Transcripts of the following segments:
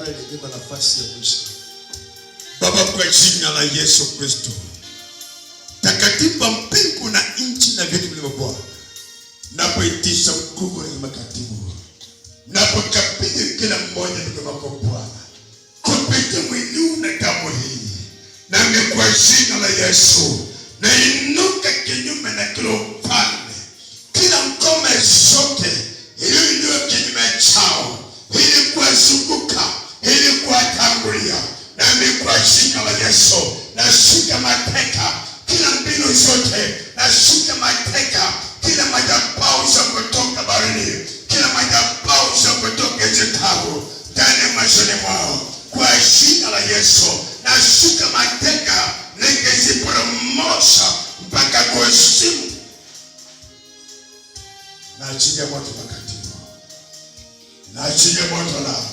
Bwana nipe nafasi ya mwisho. Baba, kwa jina la Yesu Kristo, takatifu mbingu na nchi na vitu vilivyokuwa, napoitisha nguvu na makatibu, napokabidhi kila mmoja kwa Bwana kupitia mwili na damu hii, na kwa jina la Yesu nainuka kinyume na kila upande, kila ngome zote iliyo kinyume chao, ili kuwazunguka, ili kuwatangulia, nami kwa jina la Yesu nashika mateka kila mbinu zote, nashika mateka kila madhabahu za kutoka baharini, kila madhabahu za kutoka jekavu ndani ya maishani mwao, kwa jina la Yesu nashika mateka nikiziporomosha mpaka kuzimu. Naachilia moto mtakatifu, naachilia moto lao,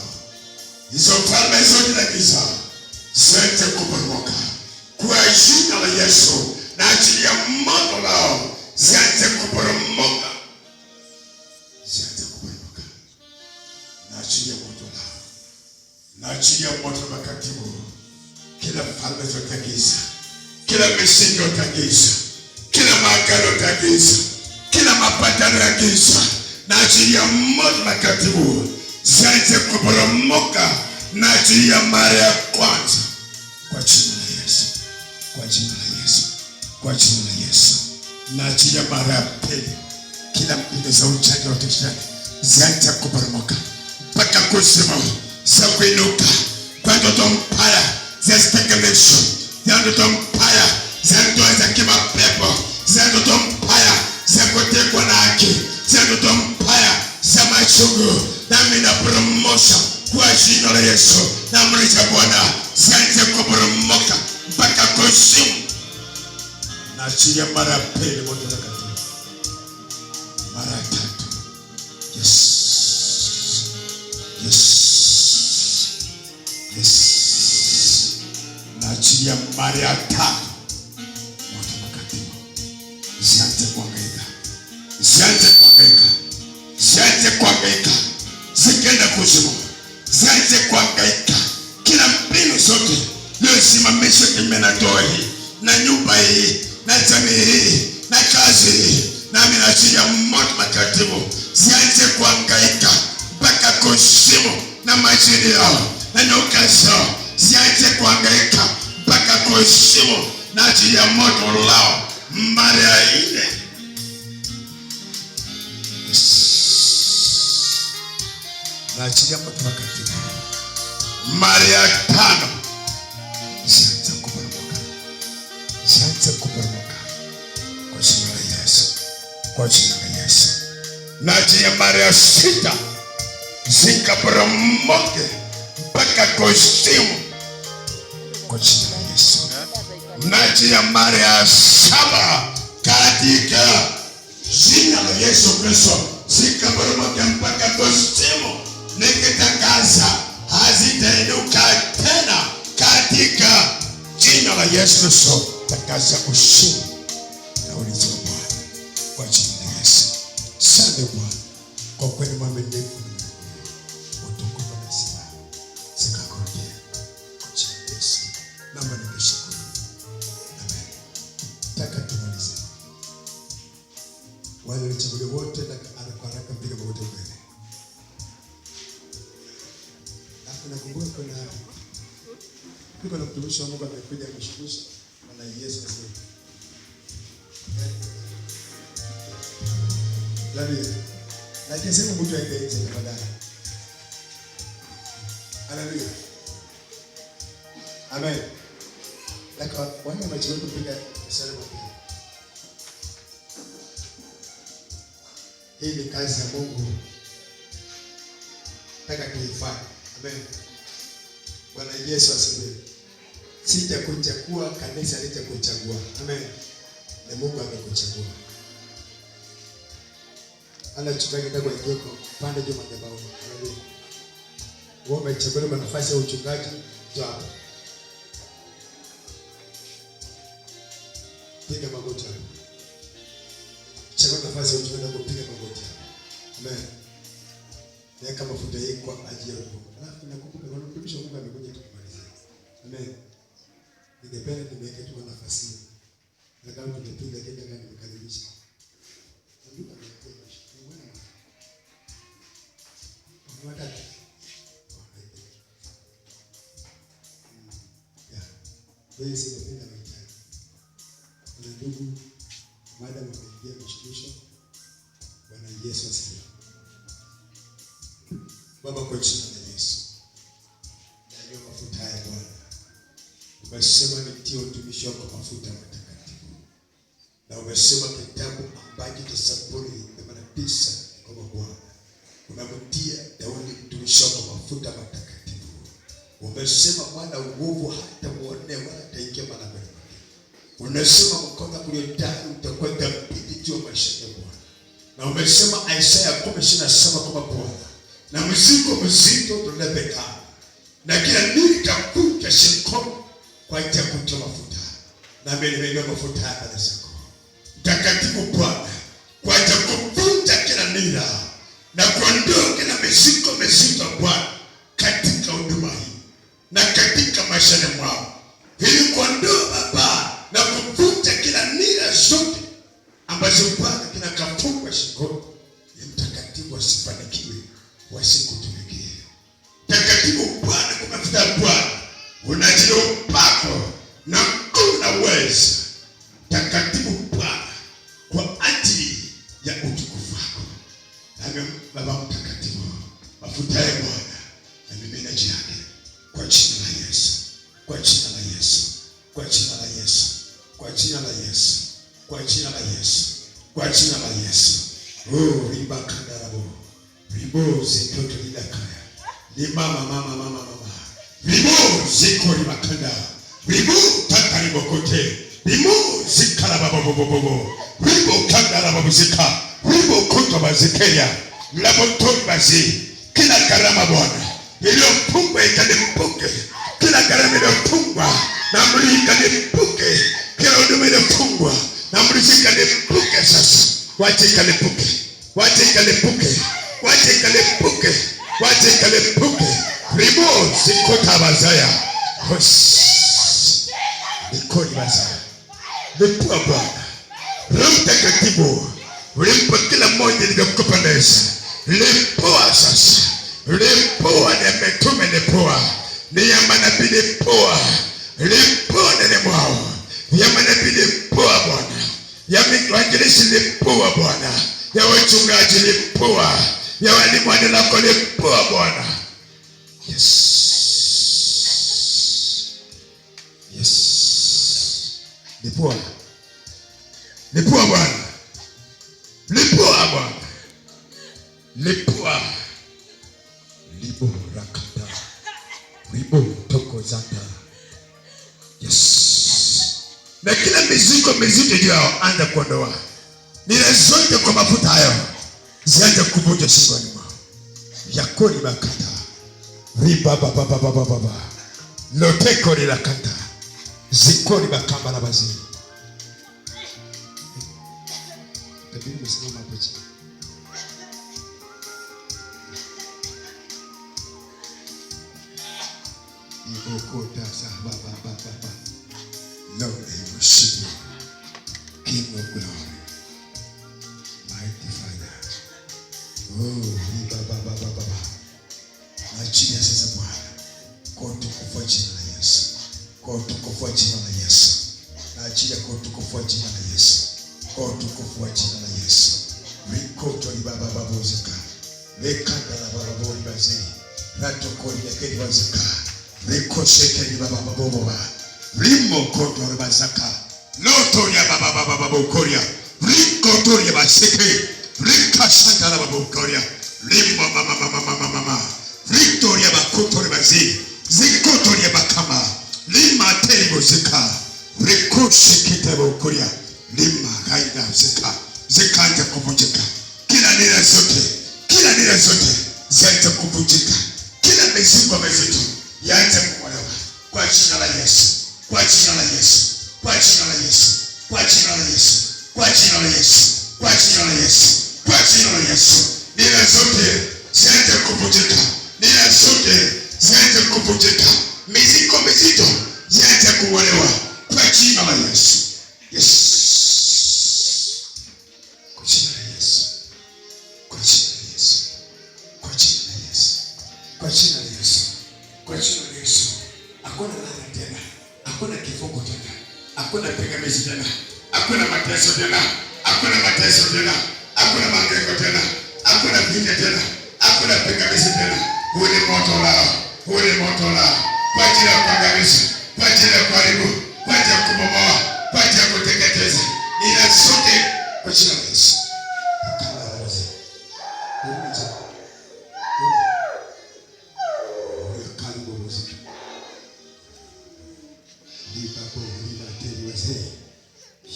hizo falme zote za giza zianze kuporomoka kwa jina la Yesu. Naachilia moto lao, zianze kuporomoka, zianze kuporomoka. Naachilia moto lao, naachilia moto mtakatifu, kila falme zote za giza, kila misingi ya giza, kila maagano ya giza, kila mapatano ya giza, naachilia moto mtakatifu, zianze kuporomoka. Naachilia mara ya kwanza kwa jina la Yesu, kwa jina la Yesu, kwa jina la Yesu. Naachilia mara ya pili, kila mbinu za uchawi wa tishani zianze kuporomoka mpaka kuzimu, za kuinuka kwa ndoto mbaya za stagnation, za ndoto mbaya za ndoa za kimapepo, za ndoto mbaya za kutekwa na haki, za ndoto mbaya za machungu, nami naporomosha kwa jina la Yesu, na mrisha Bwana zianze kuporomoka mpaka kuzimu. Naachilia mara ya pili moto mtakatifu, mara ya tatu. Yes, yes, yes. Naachilia mara ya tatu moto mtakatifu, zianze kuangaika, zianze kuangaika, zianze kuangaika, zikenda kuzimu, zianze kuangaika. Kila mbinu zote leo simamisha kinyume na ndoa hii na nyumba hii na jamii hii na kazi hii, nami naachilia moto mtakatifu, zianze kuangaika mpaka kuzimu, na majini yao na nyoka zao zianze kuangaika mpaka kuzimu. Naachilia moto lao mara ya 4. Naachilia moto mtakatifu mara ya 5. Zianze kuporomoka, zianze kuporomoka kwa jina la Yesu, kwa jina la Yesu. Naachilia mara ya 6, zikaporomoke mpaka kuzimu kwa jina la Yesu. Naachilia mara ya 7 katika jina la Yesu Kristo, zikaporomoke mpaka kuzimu. Nikitangaza hazitainuka tena katika jina la Yesu Kristo. Tangaza ushindi na ulinzi wa Bwana kwa jina la Yesu. Asante Bwana kwa kweli mwaminifu, utukufu na sifa zikakurudia kwa jina la Yesu. Naomba nikushukuru. Amen. Nataka tumalize. Wale walichaguliwa wote na haraka mpiga magoti mbele. Nakumbuka kuna mtumishi wa Mungu amekuja ameshukisha na Yesu asifiwe. Haleluya. Na kisema mtu aende nje tafadhali. Haleluya. Amen. Lakini wale wanachoona kupiga salamu pia. Hii ni kazi ya Mungu. Nataka tuifanye. Amen. Bwana Yesu asifiwe. Sijakuchagua, kanisa litakuchagua. Amen. Na Mungu amekuchagua. Ala chukua kidogo ingeko pande juu madhabahu. Haleluya. Wewe umechaguliwa nafasi ya uchungaji tu hapa. Piga magoti hapo. Chagua nafasi ya uchungaji na kupiga magoti hapo. Amen. Weka mafuta hii kwa ajili ya Mungu. Alafu nakumbuka kwa mtumishi wa Mungu amekuja tukumalizia. Amen. Ningependa niweke tu nafasi hii. Na kama tumepiga kile gani nimekaribisha. Ndio tunataka. Wakati. Wewe si unapenda mahitaji. Kuna ndugu madam ameingia kushirikisha. Bwana Yesu asifiwe. Baba, kwa jina la Yesu. Ndio mafuta haya Bwana. Umesema nitie utumishi wako mafuta matakatifu. Na umesema kitabu ambacho cha Zaburi 89 kwa Bwana. Unamtia Daudi mtumishi wako mafuta matakatifu. Umesema mwana uovu hata muone wala ataingia malangoni. Unasema mkono kuliotari utakwenda mpiti juu maisha ya Bwana. Na umesema Isaya 10:27 kwa Bwana. Na mzigo mzito tunabeba. Na kila nini takuja shikono kwa ajili ya kutoa mafuta. Na mimi nimeingia mafuta hapa na zako. Mtakatifu Bwana, kwa ajili ya kuvunja kila nira na kuondoa kila mizigo mizito Bwana katika huduma hii na katika maisha mwao. Ili kuondoa Baba na kuvunja kila nira zote ambazo Bwana kinakafungwa shingoni. Mtakatifu asifanikiwe, wasikutumikie. Mtakatifu Bwana, kwa mafuta Bwana unajua upako na nguvu na uwezo. Mtakatifu Bwana, kwa ajili ya utukufu wako. Amen. Baba mtakatifu, mafuta ya Bwana na mimina juu yake kwa jina la Yesu. Kwa jina la Yesu. Kwa jina la Yesu. Kwa jina la Yesu. Kwa jina la Yesu. Kwa jina la Yesu. Oh, riba kandarabo. Ribo zikoto lidakaya. Lima mama. Ribo ziko limakanda. Ribo takaribo kote. Ribo zikarababobobobo. Ribo kandarabo zika. Ribo koto bazikeya. Labotori bazi. Kila karama Bwana iliyofungwa ikanipunge. Kila karama iliyofungwa na mli ikanipunge. Kila huduma iliyofungwa na mli ikanipunge sasa. Wache ikanipunge. Wache ikanipunge. Wache ikanipunge. Wache ikanipunge. Ribo zikota bazaya. Nikoni bazaya. Nipua Bwana. Roho Mtakatifu ulimpa kila mmoja nilivyokupendeza. Lipoa sasa. Lipoa ni mitume lipoa. Ni ya manabii lipoa. Lipoa ndani mwao. Ya manabii lipoa Bwana. Ya wainjilisti lipoa Bwana. Ya wachungaji lipoa. Ya walimu wa neno lako lipoa Bwana. Yes. Yes. Lipoa. Lipoa Bwana. Lipoa Bwana. Lipoa. Libo rakata. Libo toko zata. Yes. Na kila mizigo mizito yao anza kuondoa. Nile zote kwa mafuta hayo zianze kuvuja shingoni mwao. Yakoni bakata. Riba baba. Loteko lilakata. Zikoni bakamba na bazini. Tabiri msimama hapo chini. Ikokota baba. Lord, I worship you, King of glory, mighty Father. Oh, baba. Achilia sasa Bwana. Kwa utukufu wa jina la Yesu. Kwa utukufu wa jina la Yesu. Achilia kwa utukufu wa jina la Yesu. Kwa utukufu wa jina la Yesu. Rikoto ni baba uzika. Lekanda na baba bazi. Rato kodi ya kedi bazika. Rikosheke ni baba boba. Rimo koto ni bazaka. Loto ya baba ukoria. Rikoto ya basike. Rikashanda na baba ukoria. Rimo mama. Victoria bakoto ni bazi. Zikoto ya bakama. Lima tebo zika. Rikosheke tebo ukoria. Lima gaida zika. Zikanja kuvunjika. Kila nira zote zianze kuvunjika. Kila mizigo mizito yaanze kuondoka kwa jina la Yesu. Kwa jina la Yesu. Kwa jina la Yesu. Kwa jina la Yesu. Kwa jina la Yesu. Kwa jina la Yesu. Kwa jina la Yesu. Nira zote zianze kuvunjika. kuvunjika. Mizigo mizito zianze kung'olewa kwa jina la Yesu. Yes. Kwa jina la Yesu. Kwa jina la Yesu. Kwa jina la Yesu. Kwa jina la Yesu. Kwa jina la Yesu. Hakuna laana tena. Hakuna kifungo tena. Hakuna pingamizi tena. Hakuna mateso tena. Hakuna mateso tena. Hakuna mangaiko tena. Hakuna vita tena. Hakuna pingamizi tena. Huu ni moto lao. Huu ni moto lao. Kwa ajili ya kuangamiza. Kwa ajili ya kuharibu. Kwa ajili ya kubomoa. Kwa ajili ya kuteketeza. Inasote kwa jina la Yesu.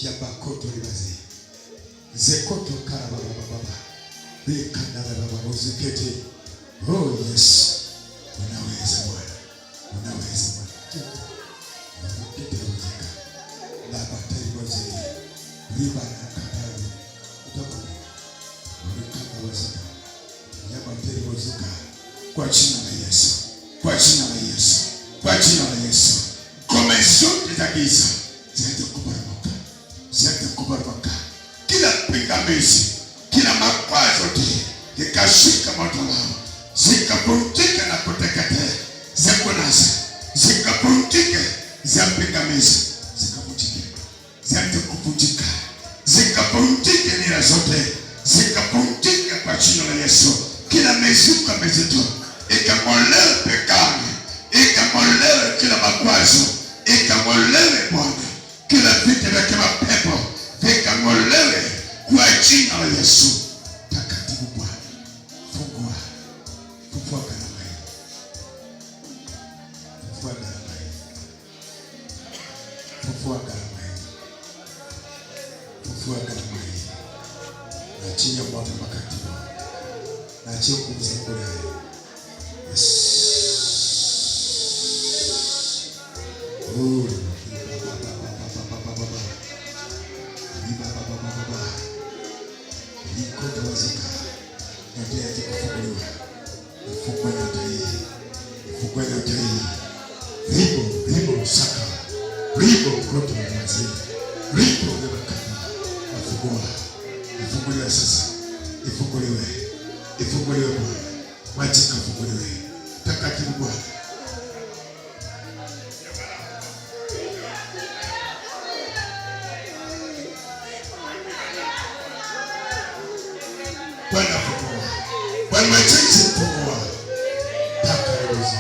Yabakoto libaze zekoto karababa baba bekandara baba uzikete. Oh yes, unaweza Bwana, unaweza Bwana. Ukite uzika na bateri wazee riba na kabali utakuwa ukikata wazika ya bateri wazika kwa jina la Yesu, kwa jina la Yesu, kwa jina la Yesu. Kome zote za giza zianze kubaramuka, zianze kubaramuka. Kila pingamizi, kila makwazo ikashika moto lao, zikapumzike na kuteketea, zikunasa, zikapumzike, zipingamizi, zikapumzike, zianze kupumzika, zikapumzike nira zote, zikapumzike kwa jina la Yesu. Kila mizuka mizito, ikang'olewe pekani, ikang'olewe kila makwazo, ikang'olewe Bwana. Kila vita vya kila pepo vikang'olewe kwa jina la Yesu. Takatifu Bwana, fungua, fufua gharama hii, fufua gharama hii, fufua gharama hii, fufua gharama hii. Na chini ya moto mtakatifu, na chini kumzungula. Yes. Ifunguliwe sasa. Ifunguliwe. Ifunguliwe Bwana. Wacha kafunguliwe. Takatifu Bwana. Bwana fungua. Bwana machozi fungua. Takatifu.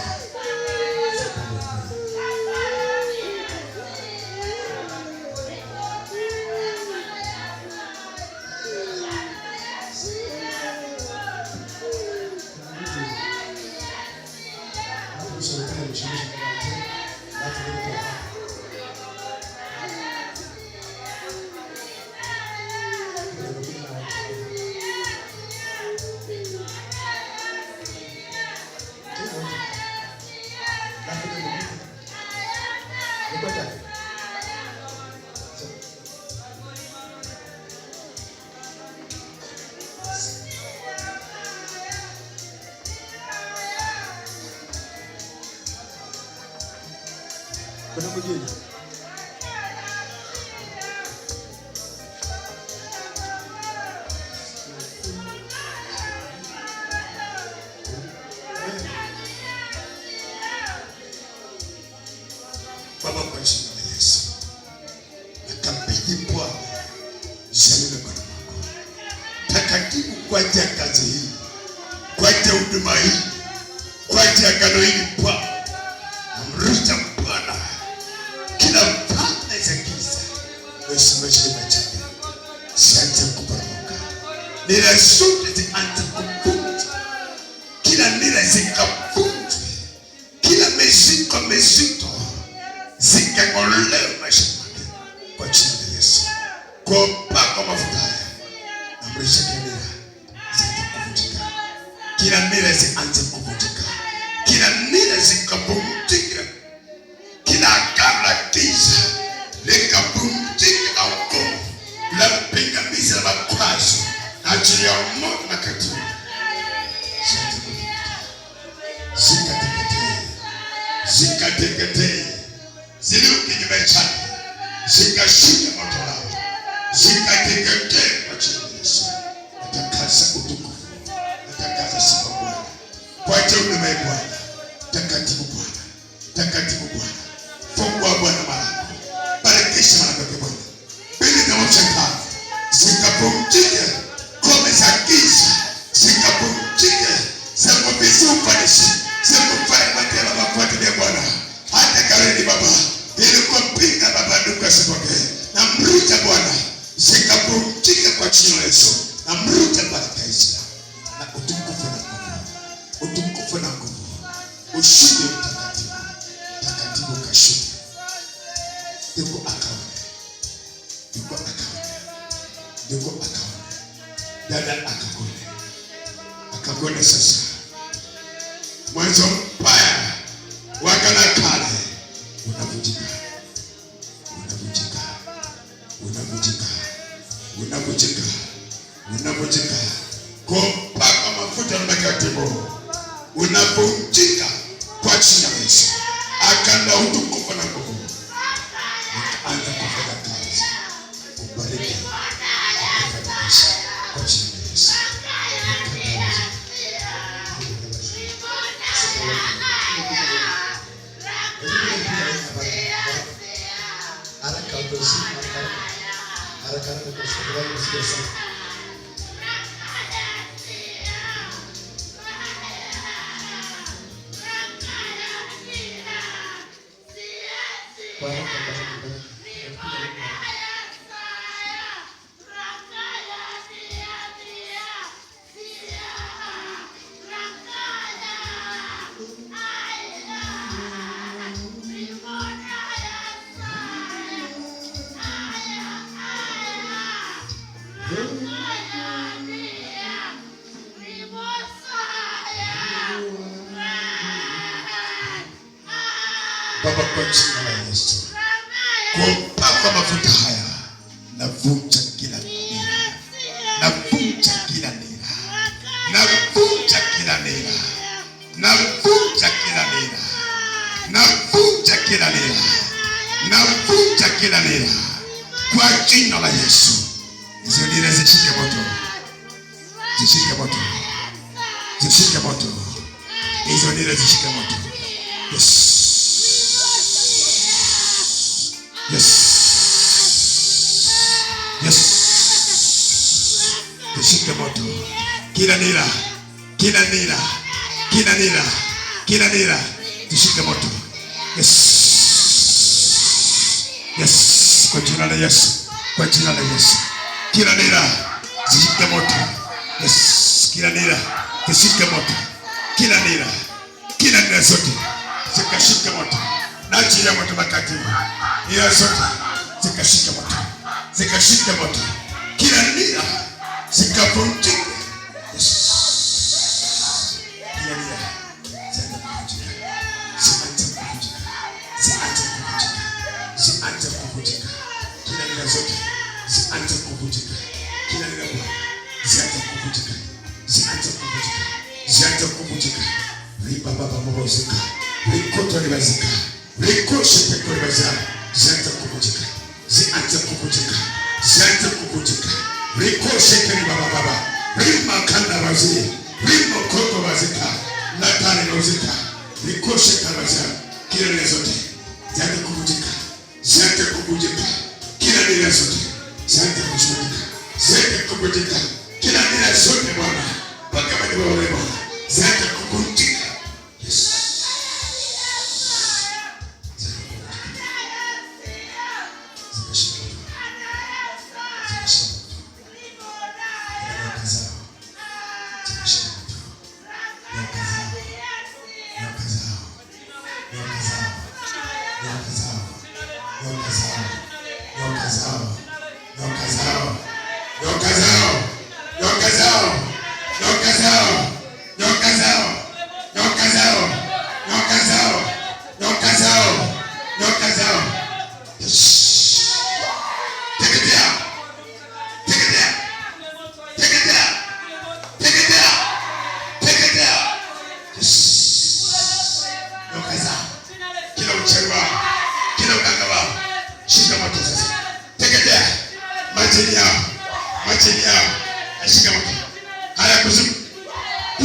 Kuna mwingine? Baba, kwa jina la Yesu, nakabidhi Bwana Shalom Bwana wako. Takatifu kwa ajili ya kazi hii, kwa ajili ya huduma hii, kwa ajili ya agano hili Bwana. Amrisha Bwana kila falme za giza wesimamishe machache, sianze kuporomoka. Nira zote zianze kuvunjwa, kila nira zikavunjwe, kila mizigo mizito zikang'olewe maisha yake kwa jina la Yesu. Kwa upako mafuta haya amrisha kila nira zianze kuvunjika, kila nira zianze kuvunjika, kila nira zikavunjika, kila agano la giza likavunjika na hukumu la pingamizi la makwazo na ajili ya moto mtakatifu. Zikateketee, zikateketee, zilizo kinyume chake zikashike moto lao, zikateketee kwa jina la Yesu. Natakasa utukufu, natakasa sifa Bwana kwa jina la Bwana. Takatifu Bwana, takatifu Bwana, fungua Bwana malango, barikisha malango ya Bwana, bili na mchaka zikapumzike, kome za giza zikapumzike, zikapumzike ufanisi, zikufanya matendo mafuati ya Bwana. Hata kareni Baba, ili kupinga Baba ndugu asipoke, na mruta Bwana, zikapumzike kwa jina la Yesu, na mruta baraka hizi na utukufu na nguvu, utukufu na nguvu, ushindi mtakatifu, takatifu kashinde. Yuko akaone, yuko akaone, yuko akaone, dada akagone sasa. Mwanzo mbaya wakana kale unavunjika, unavunjika, unavunjika, unavunjika, unavunjika kwa mpaka mafuta na makatibu, unavunjika kwa jina la Yesu. Akanda utukufu na nguvu, anza kufanya kazi, kubariki, kufanya kazi kwa jina la Yesu. Baba, kwa jina la Yesu, kupaka mafuta haya, navunja kila nira, navunja kila nira, navunja kila nira, navunja kila nira, navunja kila nira, navunja kila nira kwa jina la Yesu. Hizo nira zishike moto, zishike moto, zishike moto, hizo nira zishike moto. Yes. Yes. Yes. Tushike moto. Kila nira, kila nira, kila nira, kila nira, tushike moto. Yes. Yes. Kwa jina la Yesu, kwa jina la Yesu. Kila nira, tushike moto. Yes. Kila nira, tushike moto. Kila nira zote zikashike moto. Na ajili ya moto makatibu, nira zote zikashike moto, zikashike moto. Kila nira zikavunjike. Yes. Kila nira zianze kuvunjika, zianze kuvunjika, zianze kuvunjika, zianze kuvunjika. Kila nira zote zianze kuvunjika. Kila nira zianze kuvunjika, zianze kuvunjika, zianze kuvunjika. Riba baba mabozika, rikoto libazika, rikoshe peko libazika, zianze kuvunjika, zianze kuvunjika, zianze kuvunjika. Rikoshe keriba baba, rima kanda bazika, rima koto bazika, natani bazika, rikoshe kabazika. Kila nira zote zianze kuvunjika, zianze kuvunjika. Kila nira zote zianze kuvunjika, zianze kuvunjika. Kila nira zote Bwana, mpaka baba Bwana, zianze kuvunjika. Yes.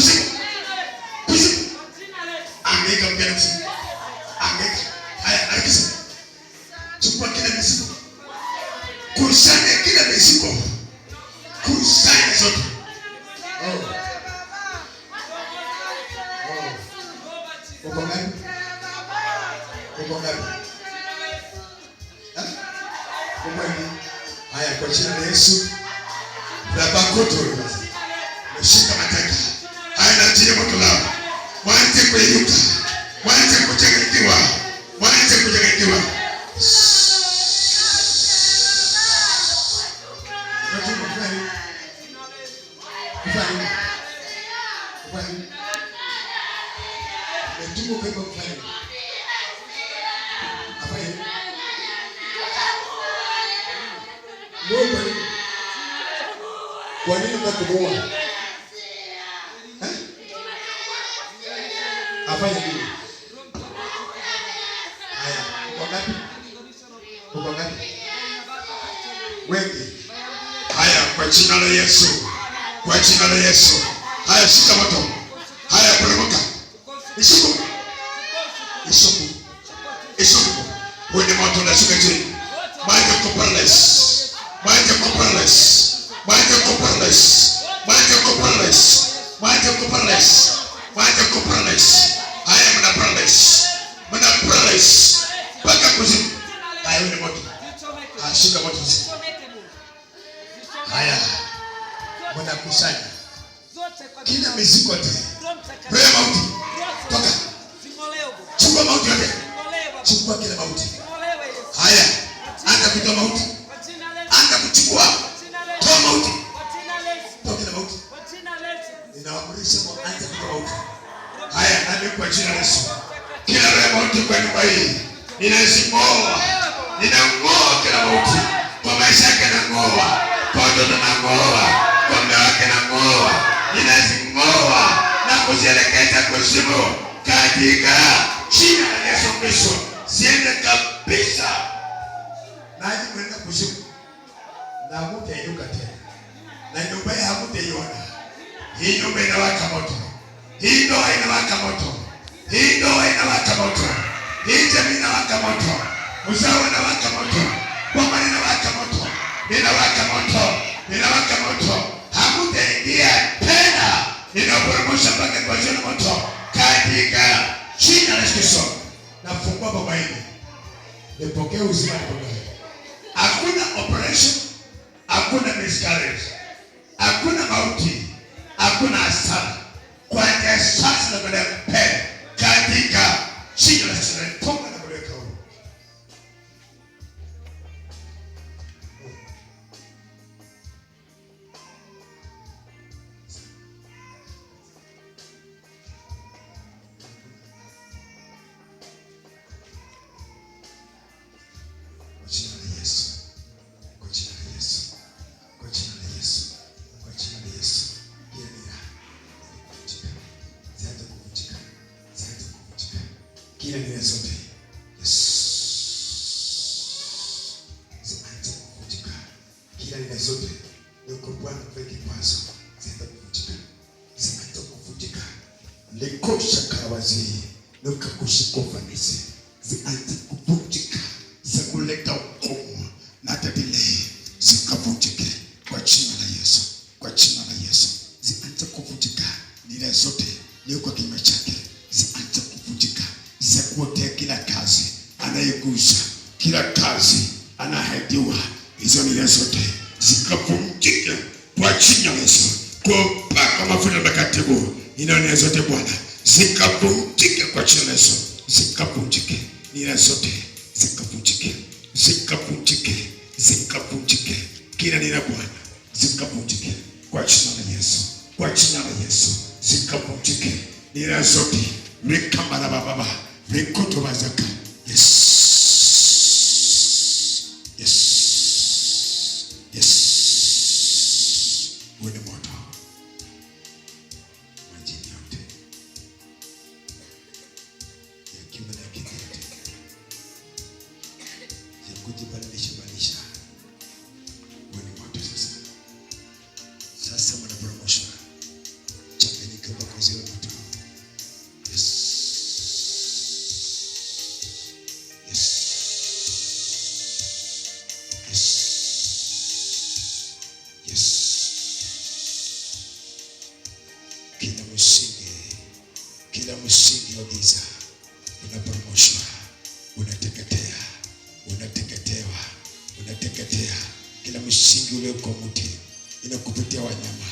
Kuzimu. Kuzimu. Angeka mgeni kuzimu. Angeka. Haya, alikisa. Chukua kila mizigo. Kusanya kila mizigo. Kusanya zote. Uko ngapi? Uko ngapi? Uko ngapi? Haya, kwa jina la Yesu. Rabakoto. Mshika mateka. Haya, natia moto lao. Mwanze kuinuka. Mwanze kuchanganyikiwa. Mwanze kuchanganyikiwa. Kwa nini mnakuboa? Afanye nini? Haya, uko ngapi? Uko ngapi? Wengi. Haya, kwa jina la Yesu. Kwa jina la Yesu. Haya, shika moto. Haya, poromoka. Isuku. Isuku. Isuku. Wewe moto na shuka chini. Maji kuparalyze. Maji kuparalyze. Maji kuparalyze. Maji kuparalyze. Maji kuparalyze. Maji kuparalyze. Haya, mna paralyze. Mna paralyze. Paka kuzimu. Haya, wewe moto. Shika moto. Haya. Mna kusanya. Kila mizigo yote. Wewe mauti. Toka. Chukua mauti yote. Chukua kila mauti. Haya. Anda kutoa mauti. Anda kuchukua. Toa mauti. Toa kila mauti. Ninawaamrisha mwanze kutoa mauti. Haya, nani kwa jina la Yesu. Kila roho mauti kwa nyumba hii. Ninazing'oa. Ninang'oa kila mauti. Kwa maisha yake nang'oa. Kwa watoto nang'oa. Kwa mume wake nang'oa. Ninazing'oa na kuzielekeza kuzimu katika jina la Yesu Kristo. Siende kabisa. Naji mwenda kuzimu. Na hamutainuka tena. Na nyumba hii hamutaiona. Hii nyumba inawaka moto. Hii ndoa inawaka moto. Hii ndoa inawaka moto. Hii jamii inawaka moto. Uzao inawaka moto. Boma inawaka moto. Inawaka moto. Inawaka moto. Hamutaingia tena. Ninaporomosha mpaka kwa jina moto. Katika jina la Yesu. Nafungua baba hili. Nipokee uzima kwa hakuna operation, hakuna miscarriage, hakuna mauti, hakuna hasara. Kwa sasa na baada ya katika jina la Yesu toka na kuweka huru. Kila nia zote. Yes. Zianze kuvunjika. Kila nia zote. Yuko Bwana kwa kipazo. Zianze kuvunjika. Zianze kuvunjika. Lekosha kawazi. Nuka kushikofanisi. Zianze kuvunjika. Za kuleta hukumu na delay. Zikavunjike kwa jina la Yesu. Kwa jina la Yesu. Zianze kuvunjika. Nia zote. Yuko kinywa chake. Zianze kuvunjika. Zikuote kila kazi anayegusa, kila kazi anahediwa, hizo nia zote zikavunjike kwa jina la Yesu. Kwa mpaka mafuta matakatifu, nia zote Bwana zikavunjike kwa jina la Yesu. Zikavunjike nia zote, zikavunjike, zikavunjike, zikavunjike. Kila nia Bwana zikavunjike kwa jina la Yesu. Kwa jina la Yesu zikavunjike nia zote. Mikamara baba. Rikoto bazaka. Yes. Yes. Yes. Wene moto. Majini yote. Ya kiwa na kidete. Ya kujibadilisha. Wene moto sasa. Sasa mwana promotion. Changanyika bako. zile moto. Yes. Yes. Yes. Yes. Kila msingi wa giza unaporomoshwa, unateketea, unateketewa, unateketea. Kila msingi ule kwa mti inakupitia wanyama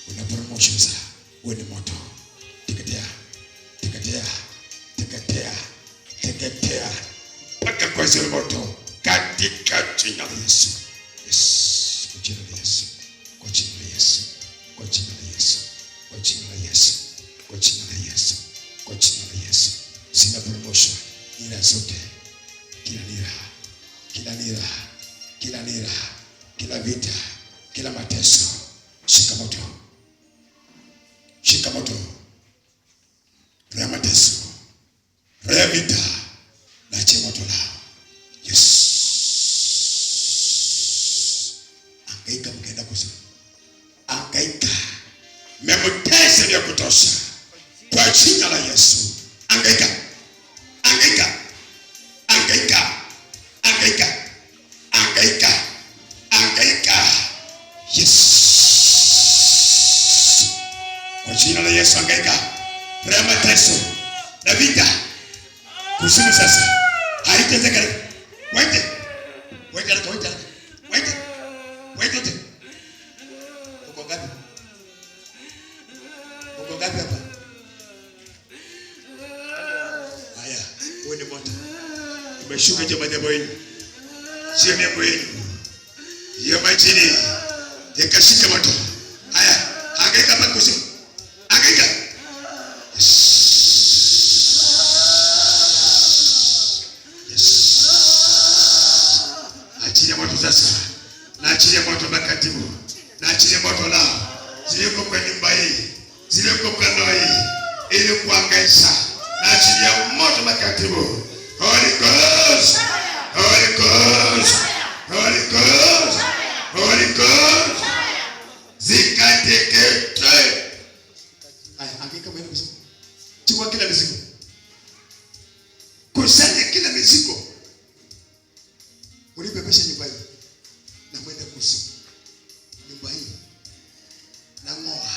unaporomoshwa sasa. Wewe ni moto. Teketea, teketea, teketea, teketea mpaka kwa zile moto katika jina la Yesu. Yes, kwa jina la Yesu, kwa jina la Yesu, kwa jina la Yesu, kwa jina la Yesu, kwa jina la Yesu, kwa jina la Yesu. Zinaporomoshwa nira zote, kila nira, kila nira, kila nira, kila vita, kila mateso. Shika moto, shika moto. Roho mateso, roho vita, na achia moto lao. Yes. Angaika mkaenda kusema, angaika memutesa vya kutosha kwa jina la Yesu. Angaika, angaika, angaika, angaika, angaika, angaika. Yes. Kwa jina la Yesu angaika. Roho mateso na vita kusimu sasa haitezekana. Waite, waite, waite, waite, waite. Uko ngapi? Uko ngapi hapa? Haya, wewe ni moto. Umeshuka je madhabahu yenu? Sio miembo yenu. Hiyo majini yakashika moto. Haya, hangaika hapa kusimu. Hangaika. Yes. Achilia moto sasa. Na achilia moto makatibu. Na achilia moto lao. Zileko kwa nyumba hii. Zileko kwa ndoa hii. Ili kuangaisha. Na achilia moto makatibu. Holy Ghost. Holy Ghost. Holy Ghost. Holy Ghost. Zikateketwe. Haya, angika mwene kusimu. Chukua kila mizigo. Kusanya kila mizigo. Ulipepesha nyumba hii. Na mwende kusimu. Nyumba hii. Na ngoa.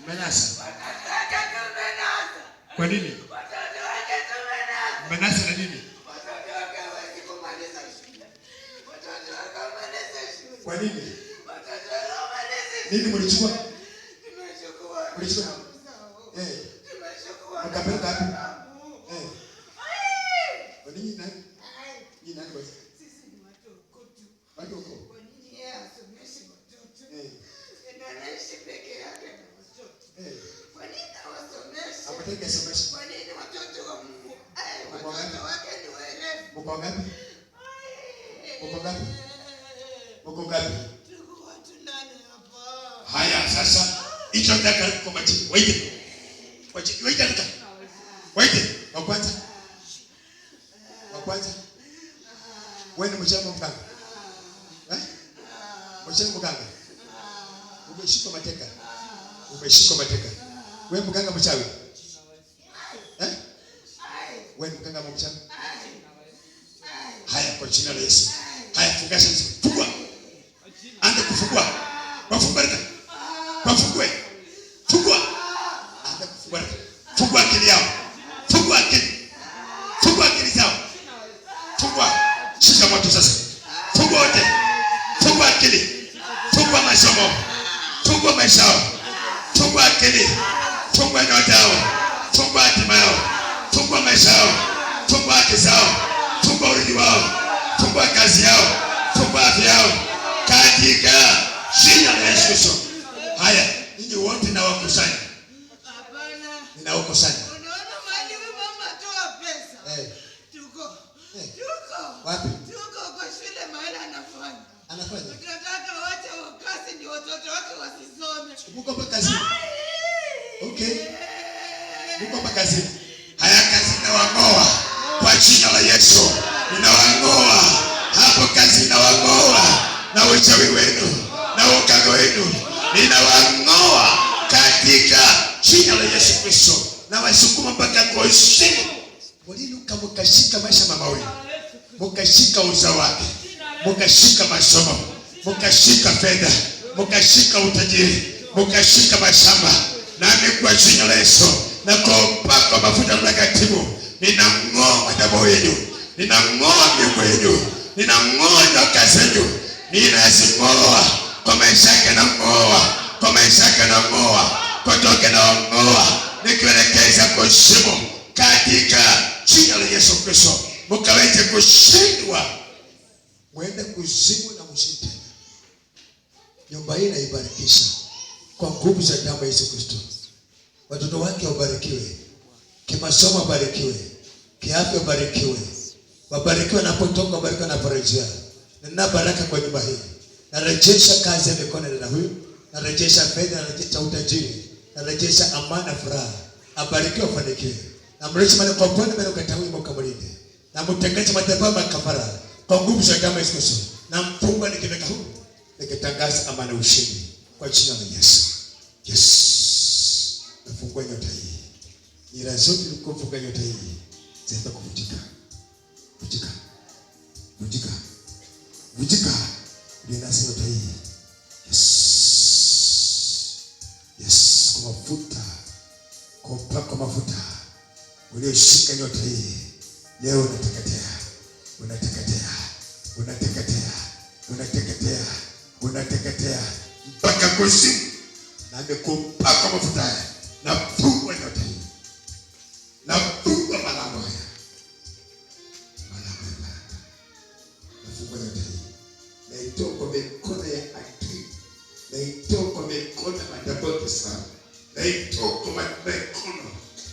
Menasa. Kwa nini? Menasa na nini? Kwa nini? Nini mlichukua? Mlichukua? Mkapeleka wapi? Kwa nini nani? Ni nani basi? Sisi ni watoto. Watoto. Kwa nini yeye asomeshi watoto? Anaishi peke yake na watoto. Kwa nini awasomeshi? Apateke asomeshi. Kwa nini watoto wa Mungu? Watoto wake ni werevu. Mko ngapi? Mko ngapi? Mko ngapi? Tuko watu nane hapa. Haya sasa, hicho nataka kwa majini. Waite. Waite nataka. Waite. Wa kwanza. Wa kwanza. Wewe ni mchamba mganga. Mchamba mganga. Umeshika mateka. Umeshika mateka. Wewe mganga mchawi. Wewe mganga mchawi. Haya kwa jina la Yesu. Haya funga sasa. Fungua. Anza kufungua. Wafungua. Wafungua. Fungua. Anza kufungua. Fungua akili yao. Fungua akili. Fungua akili zao. Fungua. Shika moto sasa. Fungua wote. Fungua akili. Fungua masomo. Fungua maisha yao. Fungua akili. Fungua nyota yao. Fungua hatima yao. Fungua maisha yao. Fungua haki zao. Fungua urithi wao. Fungua kazi yao. Fungua afya yao. Katika jina la Yesu Kristo. Haya, ninyi wote na wakusanya. Hapana. Ninawakusanya. Unaona mahali wewe mama toa pesa. Tuko. Wapi? Tuko kwa shule mahali anafanya. Anafanya? Tunataka wote wakasi ndio watoto wake wasisome. Uko hapa kazini. Okay. Uko hapa kazini. Haya kazi na wangoa kwa jina la Yesu. Ninawangoa hapo kazi na wangoa na uchawi wenu na ukanga wenu ninawang'oa katika jina la Yesu Kristo, na wasukuma mpaka kwa shimo. Walinuka mkashika maisha mama huyu, mkashika uzao wake, mkashika masomo, mkashika fedha, mkashika utajiri, mkashika mashamba. Nami kwa jina la Yesu na kwa upako wa mafuta mtakatifu ninang'oa madhabahu yenu, ninang'oa miungu yenu, ninang'oa nyoka zenu, ninazing'oa kwa maisha yake, nang'oa kwa maisha yake, nang'oa kutoka, nang'oa nikielekeza kwa shimo katika jina la Yesu Kristo. Mkaweze kushindwa, mwende kuzimu na mshinde. Nyumba hii naibarikisha kwa nguvu za damu ya Yesu Kristo. Watoto wake wabarikiwe, kimasomo wabarikiwe, kiafya wabarikiwe, wabarikiwe napotoka, wabarikiwe naporejea. Nina baraka kwa nyumba hii. Narejesha kazi ya mikono ya huyu, narejesha fedha, narejesha utajiri, narejesha amani na furaha. Abarikiwe, afanikiwe. Na mrejesha mali kwa Bwana mbele ukatawi mkamlinde. Na mtengeje madhabahu ya kafara kwa nguvu za damu ya Yesu Kristo. Na mfunga nikiweka huru, nikitangaza amani na ushindi kwa jina la Yesu. Yes. Nafungua nyota hii. Nira zote nikufunga nyota hii. Zenda kuvunjika. Vunjika. Vunjika. Vunjika. Ninasi nyota hii. Yes. Yes. Kwa mafuta. Kwa upako mafuta. Ulioshika nyota hii. Leo unateketea. Unateketea. Unateketea. Unateketea. Unateketea. Mpaka kuzimu. Na amekupaka mafuta haya. Na fungwa nyota hii. Na fungwa malango haya. Malango ya baraka. Na fungwa nyota hii. Na itoa kwa mikono ya adui. Na itoa kwa mikono ya madhabahu sana. Na itoa kwa mikono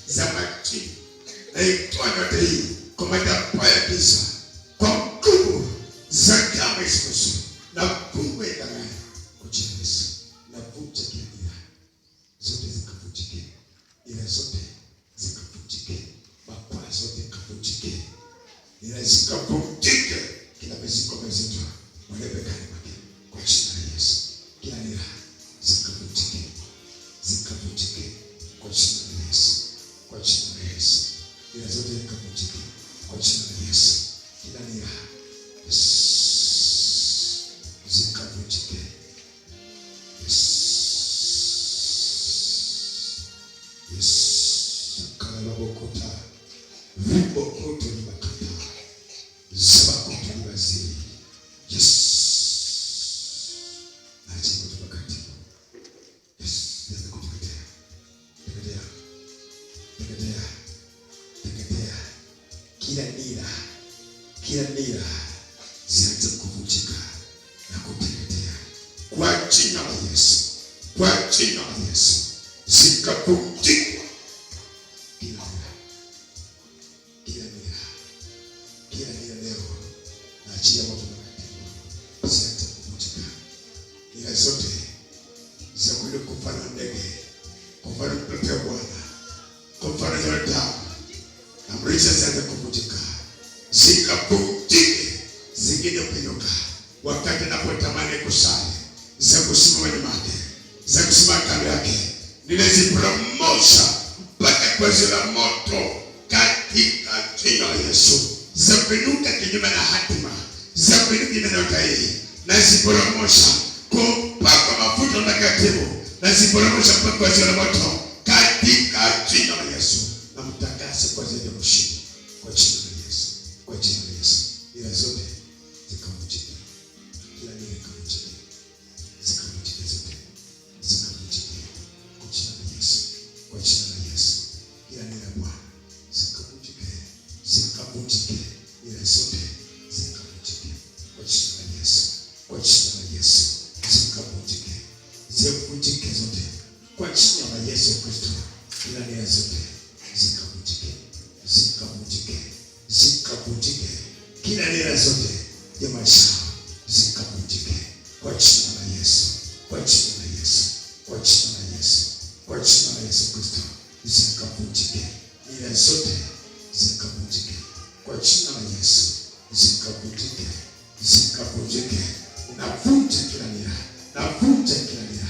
za majini. Na itoa nyota hii kwa madhabahu ya giza. Kwa nguvu za damu ya Yesu Kristo. Na fungwa ya damu kwa jina la Yesu. Na vunja kila ila. Zote zikavunjike. Ila zote zikavunjike. Mapaa zote zikavunjike. Ila zikavunjike. Kila meziko mezito mwanebekani mwake kwa jina la Yesu. Kila ila zikavunjike. Zikavunjike kwa jina la Yesu. Kwa jina la Yesu. Ila zote zikavunjike kwa jina la Yesu. Kila ila zikavunjike. Yes. Yes. Kalabokota. Ribokoto ni makata. Zabakoto ni waziri. Yes. Nachi koto bakati. Yes. Yasa kuteketea. Teketea. Teketea. Teketea. Kila nira zianze kuvunjika na kuteketea kwa jina la Yesu. Kwa jina la Yesu. Zikavunjika. Kila nira leo naachia moto mtakatifu. Zianze kuvunjika. Nira zote za kule kufanya ndege, kufanya mpepe wa Bwana, kufanya damu. Amrisha zianze kuvunjika. Zikavunjike. Zingine kuinuka wakati napotamani kusali, za kusimama nyuma yake, za kusimama kando yake, ninazipromosha mpaka kwa zila moto katika jina la Yesu. Za kuinuka kinyume na hatima, za kuinuka kinyume na utai, nazipromosha kwa mafuta mtakatifu, nazipromosha mpaka kwa zila moto katika jina la Yesu. Na mtakase kwa zile mshindi kwa jina la Yesu. Kwa jina la Yesu. Ila zote zikavunjike. Kila nira ikavunjike. Zikavunjike zote. Zikavunjike. Kwa jina la Yesu. Kwa jina la Yesu. Kila nira Bwana zikavunjike. Zikavunjike. Ila zote zikavunjike. Kwa jina la Yesu. Kwa jina la Yesu. Zikavunjike. Zikavunjike zote. Kwa jina la Yesu Kristo. Kila nira zote zikavunjike. Zikavunjike. Zikavunjike. Kila nira zote ya maisha zikavunjike kwa jina la Yesu. Kwa jina la Yesu. Kwa jina la Yesu. Kwa jina la Yesu Kristo. Zikavunjike. Nira zote zikavunjike kwa jina la Yesu. Zikavunjike. Zikavunjike. Navunja kila nira. Navunja kila nira.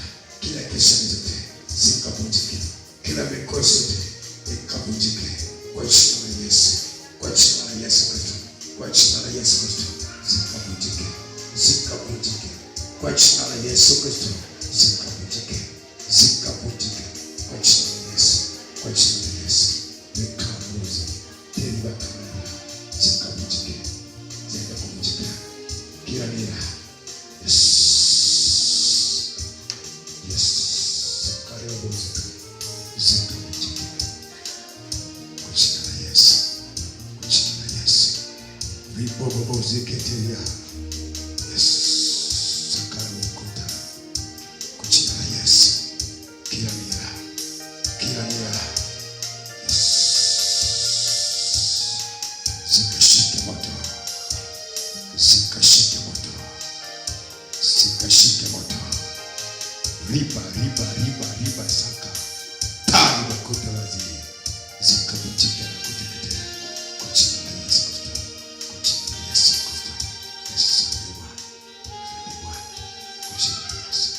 Karibu zikabutika. Kwa jina la Yesu. Kwa jina la Yesu. Vibobo ziketelia. Sikashike moto. Riba saka. Tari wakuta wazi. Zikabutika na kuteketea. Kwa jina la Yesu Kristo. Kwa jina la Yesu Kristo. Yesu ndiwa. Ndiwa. Kwa jina la Yesu.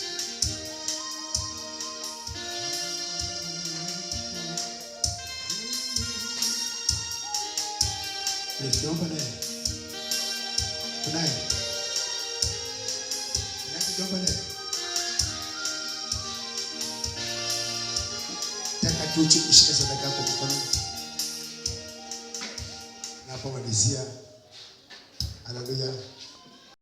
Niomba naye. Kunaye. Taka tuchi kushika sadaka yako mkono. Na hapo malizia. Haleluya.